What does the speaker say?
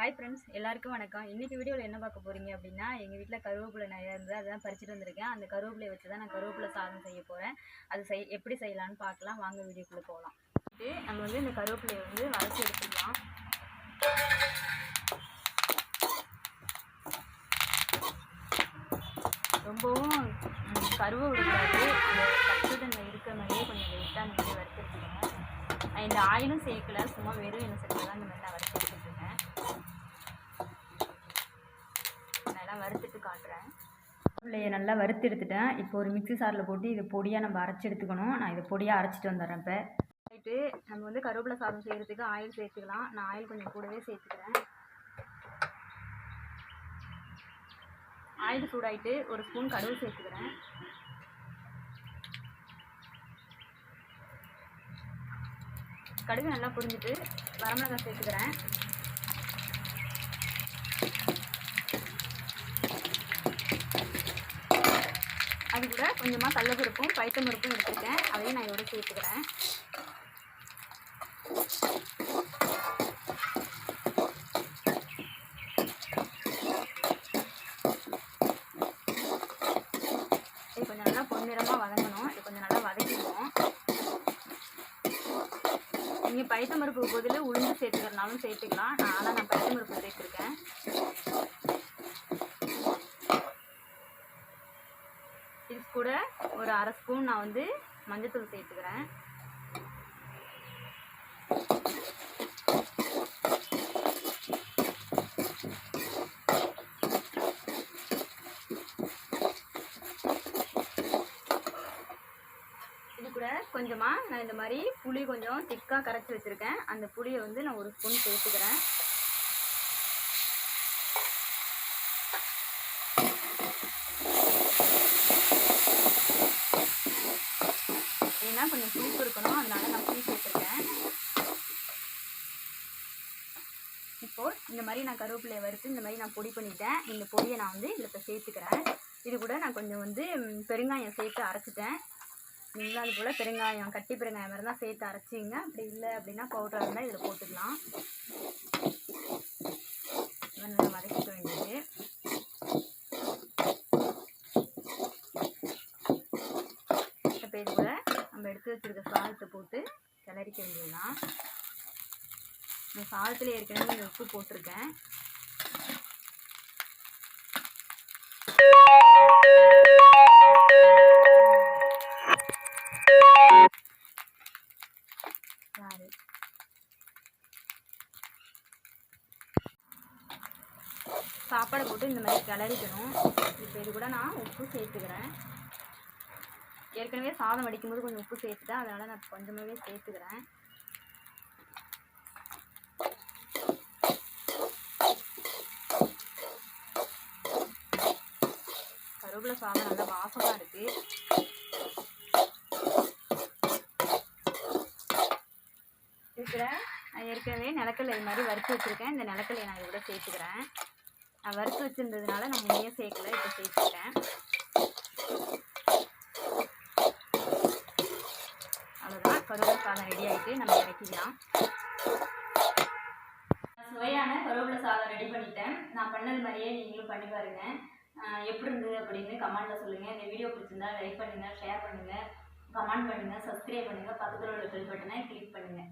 Hi friends, எல்லாருக்கும் வணக்கம். இன்றைக்கி வீடியோவில் என்ன பார்க்க போகிறீங்க அப்படின்னா, எங்கள் வீட்டில் கருவேப்பிலை நிறையா இருந்தது, அதுதான் பறிச்சுட்டு வந்திருக்கேன். அந்த கருவேப்பிலையை வச்சு தான் நான் கருவேப்பிலை சாதம் செய்ய போகிறேன். அது எப்படி செய்யலான்னு பார்க்கலாம். வாங்க வீடியோக்குள்ளே போகலாம். நம்ம வந்து இந்த கருவேப்பிலையை வந்து வதக்கி எடுத்துக்கலாம். ரொம்பவும் கருவை விடக்கூடாது. அந்த பச்சை தன்மை இருக்கிற மாதிரியே கொஞ்சம் லைட்டாக அந்த மாதிரி வறுத்து எடுத்துக்கோங்க. நான் இந்த ஆயிலும் சேர்க்கல, சும்மா வெறும் எண்ணெய் சேர்த்து தான் இந்த மாதிரி நான் வறுத்து எடுத்துருக்கேன். நான் வறுத்துட்டு காட்டுறேன். கருவேப்பிலையை நல்லா வறுத்து எடுத்துட்டேன். இப்போ ஒரு மிக்ஸி சாரில் போட்டு இதை பொடியாக நம்ம அரைச்சி எடுத்துக்கணும். நான் இதை பொடியாக அரைச்சிட்டு வந்துடுறேன். இப்போ ரைட்டு, நம்ம வந்து கருவேப்பிலை சாதம் செய்கிறதுக்கு ஆயில் சேர்த்துக்கலாம். நான் ஆயில் கொஞ்சம் கூடவே சேர்த்துக்கிறேன். ஆயில் சூடாயிட்டு ஒரு ஸ்பூன் கடுகு சேர்த்துக்கிறேன். கடுகு நல்லா புரிஞ்சுட்டு வரமிளகாய் சேர்த்துக்கிறேன். அது கூட கொஞ்சமாக கடலைப்பருப்பும் பைத்தம்பருப்பும் எடுத்துருக்கேன். அதையும் நான் இதோட சேர்த்துக்கிறேன். இது கொஞ்சம் நல்லா பொன்னிறமாக வதங்கணும். இது கொஞ்சம் நல்லா வதக்கிடுவோம். நீங்கள் பைத்தம்பருப்புக்கு பதில் உளுந்து சேர்த்துக்கிறனாலும் சேர்த்துக்கலாம். நான் பைத்தம்பருப்பு சேர்த்துருக்கேன். இது கூட ஒரு அரை ஸ்பூன் நான் வந்து மஞ்சத்தூள் சேர்த்துக்கிறேன். இது கூட கொஞ்சமாக நான் இந்த மாதிரி புளி கொஞ்சம் திக்காக கரைச்சி வச்சுருக்கேன். அந்த புளியை வந்து நான் ஒரு ஸ்பூன் சேர்த்துக்கிறேன். ஏன்னா கொஞ்சம் புளிப்பு இருக்கணும், அதனால நான் புளி சேர்த்துருக்கேன். இப்போது இந்த மாதிரி நான் கருவேப்பிலையை வறுத்து இந்த மாதிரி நான் பொடி பண்ணிட்டேன். இந்த பொடியை நான் வந்து இதில் இப்போ சேர்த்துக்கிறேன். இது கூட நான் கொஞ்சம் வந்து பெருங்காயம் சேர்த்து அரைச்சிட்டேன். நீங்களும் அது போல் பெருங்காயம் கட்டி பெருங்காயம் மாதிரி தான் சேர்த்து அரைச்சிங்க. அப்படி இல்லை அப்படின்னா பவுடராக இருந்தால் இதில் போட்டுக்கலாம். நல்லா வதக்கிக்க வேண்டியது. இப்போ இது கூட நம்ம எடுத்து வச்சுருக்க சாதத்தை போட்டு கிளறிக்க வேண்டியதுதான். இந்த சாதத்தில் ஏற்கனவே இந்த உப்பு போட்டிருக்கேன். சாப்பாடை போட்டு இந்த மாதிரி கிளறிக்கணும். இப்போ இது கூட நான் உப்பு சேர்த்துக்கிறேன். ஏற்கனவே சாதம் வடிக்கும்போது கொஞ்சம் உப்பு சேர்த்துட்டேன், அதனால் நான் கொஞ்சமாகவே சேர்த்துக்கிறேன். கருவேப்பிலை சாதம் நல்லா வாசமாக இருக்குது. இருக்கிற நான் ஏற்கனவே நிலக்கடலை இது மாதிரி வறுத்து வச்சுருக்கேன். இந்த நிலக்கடலையை நான் இதோட சேர்த்துக்கிறேன். நான் வறுத்து வச்சுருந்ததுனால நான் முன்னே சேர்க்கலை, இப்போ சேர்த்துக்கிட்டேன். அவ்வளோதான், கருவேப்பிலை சாதம் ரெடி ஆகிட்டு நம்ம இறக்கிக்கலாம். சுவையான கருவேப்பிலை சாதம் ரெடி பண்ணிட்டேன். நான் பண்ணது மாதிரியே நீங்களும் பண்ணி பாருங்கள். எப்படி இருந்தது அப்படின்னு கமெண்ட்டில் சொல்லுங்கள். இந்த வீடியோ பிடிச்சிருந்தா லைக் பண்ணுங்கள், ஷேர் பண்ணுங்கள், கமெண்ட் பண்ணுங்கள், சப்ஸ்கிரைப் பண்ணுங்கள், பக்கத்தில் உள்ள பெல் பட்டனை கிளிக் பண்ணுங்கள்.